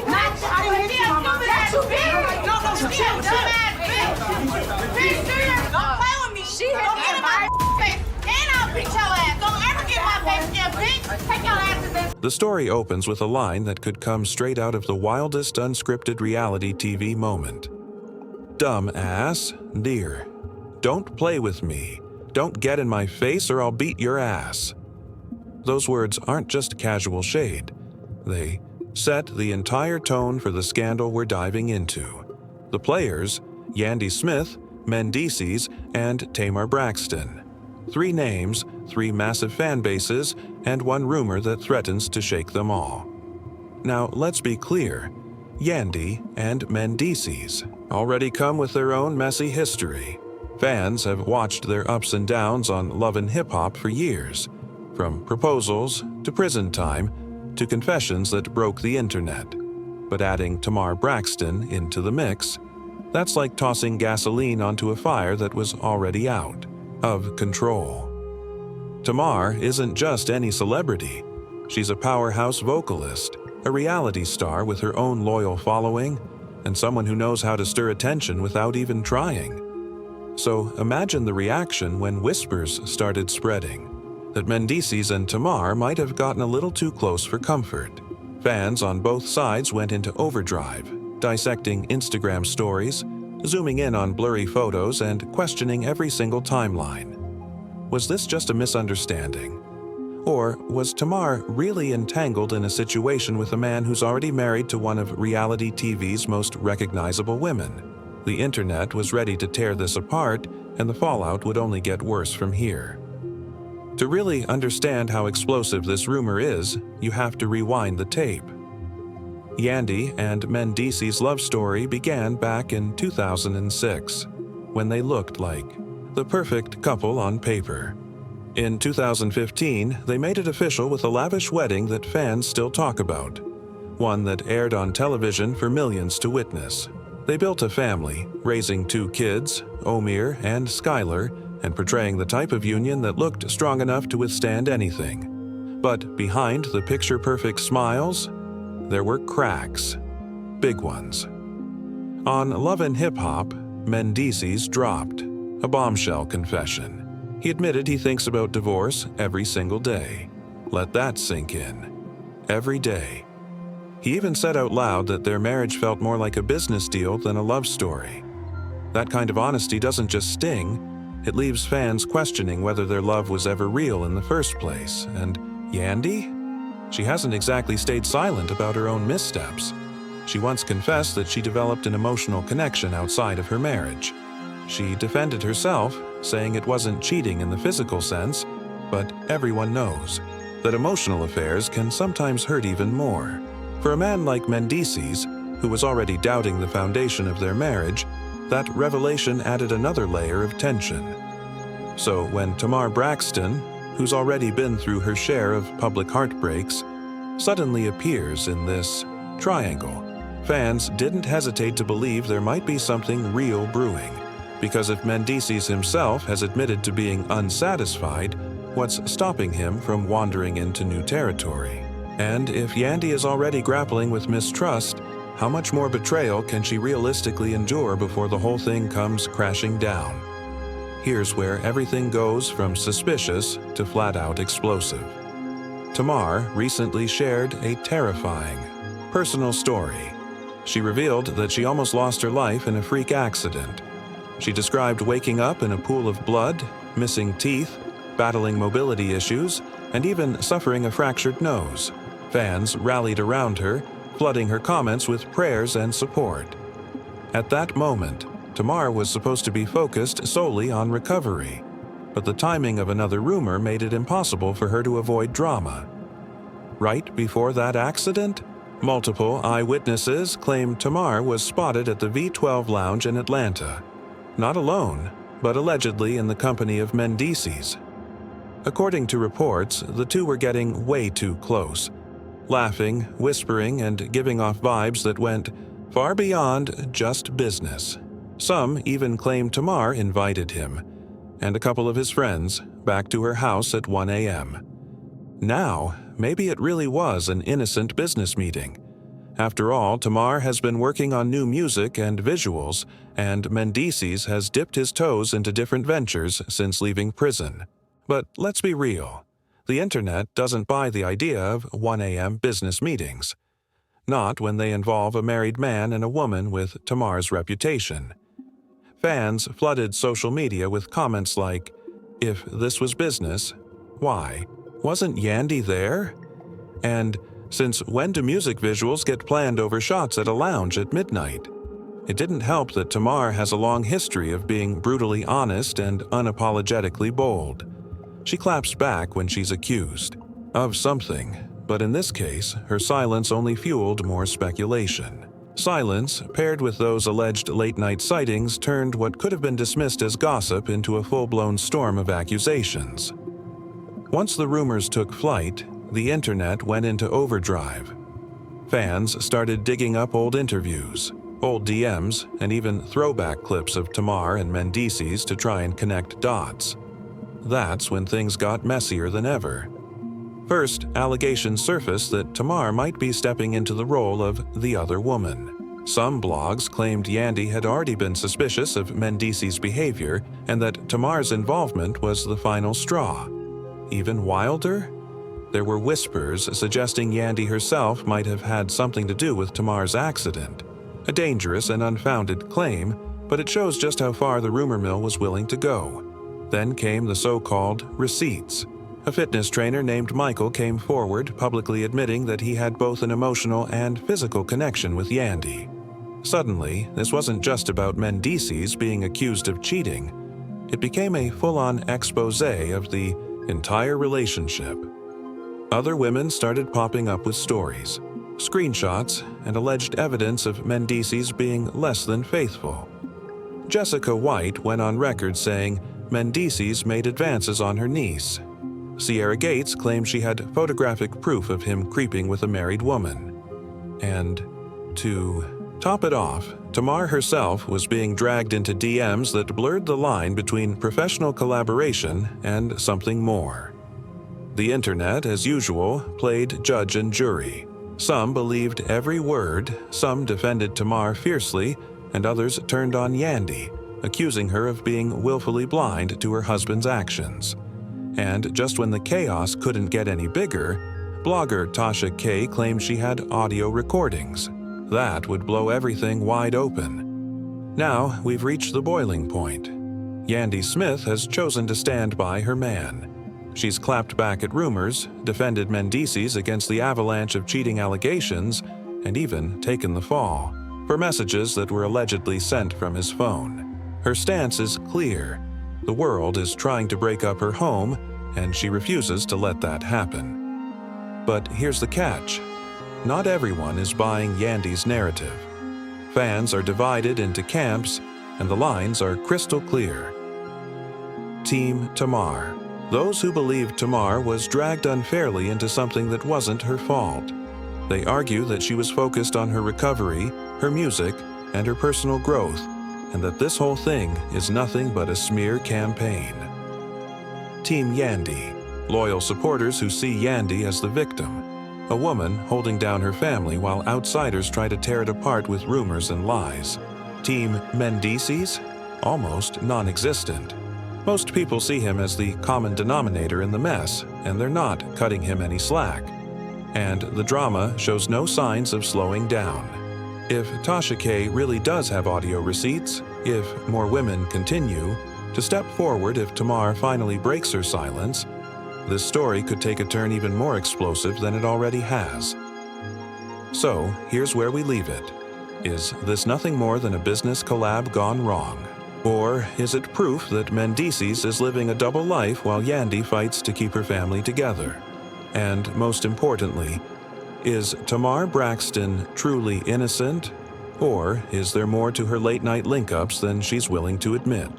Not you. I didn't hit you, Mama. That's too big. No, chill. Don't play with me. She hit me in my face. And I'll beat your ass. Don't ever get my face again, bitch. Take your ass to this. The story opens with a line that could come straight out of the wildest unscripted reality TV moment. Dumb ass, dear. Don't play with me. Don't get in my face or I'll beat your ass. Those words aren't just casual shade. They set the entire tone for the scandal we're diving into. The players, Yandy Smith, Mendeecees, and Tamar Braxton. 3 names, 3 massive fan bases, and 1 rumor that threatens to shake them all. Now, let's be clear. Yandy and Mendeecees already come with their own messy history. Fans have watched their ups and downs on Love and Hip Hop for years, from proposals to prison time to confessions that broke the internet. But adding Tamar Braxton into the mix, that's like tossing gasoline onto a fire that was already out of control. Tamar isn't just any celebrity. She's a powerhouse vocalist, a reality star with her own loyal following, and someone who knows how to stir attention without even trying. So imagine the reaction when whispers started spreading that Mendeecees and Tamar might have gotten a little too close for comfort. Fans on both sides went into overdrive, dissecting Instagram stories, zooming in on blurry photos, and questioning every single timeline. Was this just a misunderstanding? Or was Tamar really entangled in a situation with a man who's already married to one of reality TV's most recognizable women? The internet was ready to tear this apart, and the fallout would only get worse from here. To really understand how explosive this rumor is, you have to rewind the tape. Yandy and Mendeecees' love story began back in 2006, when they looked like the perfect couple on paper. In 2015, they made it official with a lavish wedding that fans still talk about, one that aired on television for millions to witness. They built a family, raising 2 kids, Omir and Skylar, and portraying the type of union that looked strong enough to withstand anything. But behind the picture-perfect smiles, there were cracks. Big ones. On Love and Hip Hop, Mendeecees dropped a bombshell confession. He admitted he thinks about divorce every single day. Let that sink in. Every day. He even said out loud that their marriage felt more like a business deal than a love story. That kind of honesty doesn't just sting, it leaves fans questioning whether their love was ever real in the first place. And Yandy? She hasn't exactly stayed silent about her own missteps. She once confessed that she developed an emotional connection outside of her marriage. She defended herself, saying it wasn't cheating in the physical sense, but everyone knows that emotional affairs can sometimes hurt even more. For a man like Mendeecees, who was already doubting the foundation of their marriage, that revelation added another layer of tension. So when Tamar Braxton, who's already been through her share of public heartbreaks, suddenly appears in this triangle, fans didn't hesitate to believe there might be something real brewing. Because if Mendeecees himself has admitted to being unsatisfied, what's stopping him from wandering into new territory? And if Yandy is already grappling with mistrust, how much more betrayal can she realistically endure before the whole thing comes crashing down? Here's where everything goes from suspicious to flat-out explosive. Tamar recently shared a terrifying, personal story. She revealed that she almost lost her life in a freak accident. She described waking up in a pool of blood, missing teeth, battling mobility issues, and even suffering a fractured nose. Fans rallied around her, flooding her comments with prayers and support. At that moment, Tamar was supposed to be focused solely on recovery, but the timing of another rumor made it impossible for her to avoid drama. Right before that accident, multiple eyewitnesses claimed Tamar was spotted at the V12 Lounge in Atlanta. Not alone, but allegedly in the company of Mendeecees. According to reports, the two were getting way too close, laughing, whispering, and giving off vibes that went far beyond just business. Some even claimed Tamar invited him, and a couple of his friends, back to her house at 1 a.m. Now, maybe it really was an innocent business meeting, After all, Tamar has been working on new music and visuals, and Mendeecees has dipped his toes into different ventures since leaving prison. But let's be real. The internet doesn't buy the idea of 1 a.m. business meetings. Not when they involve a married man and a woman with Tamar's reputation. Fans flooded social media with comments like, "If this was business, why? Wasn't Yandy there?" And, "Since when do music visuals get planned over shots at a lounge at midnight?" It didn't help that Tamar has a long history of being brutally honest and unapologetically bold. She claps back when she's accused of something, but in this case, her silence only fueled more speculation. Silence, paired with those alleged late-night sightings, turned what could have been dismissed as gossip into a full-blown storm of accusations. Once the rumors took flight, the internet went into overdrive. Fans started digging up old interviews, old DMs, and even throwback clips of Tamar and Mendeecees to try and connect dots. That's when things got messier than ever. First, allegations surfaced that Tamar might be stepping into the role of the other woman. Some blogs claimed Yandy had already been suspicious of Mendeecees' behavior and that Tamar's involvement was the final straw. Even wilder? There were whispers suggesting Yandy herself might have had something to do with Tamar's accident. A dangerous and unfounded claim, but it shows just how far the rumor mill was willing to go. Then came the so-called receipts. A fitness trainer named Michael came forward, publicly admitting that he had both an emotional and physical connection with Yandy. Suddenly, this wasn't just about Mendeecees being accused of cheating. It became a full-on exposé of the entire relationship. Other women started popping up with stories, screenshots, and alleged evidence of Mendeecees being less than faithful. Jessica White went on record saying Mendeecees made advances on her niece. Sierra Gates claimed she had photographic proof of him creeping with a married woman. And to top it off, Tamar herself was being dragged into DMs that blurred the line between professional collaboration and something more. The internet, as usual, played judge and jury. Some believed every word, some defended Tamar fiercely, and others turned on Yandy, accusing her of being willfully blind to her husband's actions. And just when the chaos couldn't get any bigger, blogger Tasha K claimed she had audio recordings. That would blow everything wide open. Now we've reached the boiling point. Yandy Smith has chosen to stand by her man. She's clapped back at rumors, defended Mendeecees against the avalanche of cheating allegations, and even taken the fall for messages that were allegedly sent from his phone. Her stance is clear. The world is trying to break up her home, and she refuses to let that happen. But here's the catch. Not everyone is buying Yandy's narrative. Fans are divided into camps, and the lines are crystal clear. Team Tamar. Those who believe Tamar was dragged unfairly into something that wasn't her fault. They argue that she was focused on her recovery, her music, and her personal growth, and that this whole thing is nothing but a smear campaign. Team Yandy. Loyal supporters who see Yandy as the victim, a woman holding down her family while outsiders try to tear it apart with rumors and lies. Team Mendeecees? Almost non-existent. Most people see him as the common denominator in the mess, and they're not cutting him any slack. And the drama shows no signs of slowing down. If Tasha K really does have audio receipts, if more women continue to step forward, if Tamar finally breaks her silence, this story could take a turn even more explosive than it already has. So, here's where we leave it. Is this nothing more than a business collab gone wrong? Or is it proof that Mendeecees is living a double life while Yandy fights to keep her family together? And most importantly, is Tamar Braxton truly innocent? Or is there more to her late-night link-ups than she's willing to admit?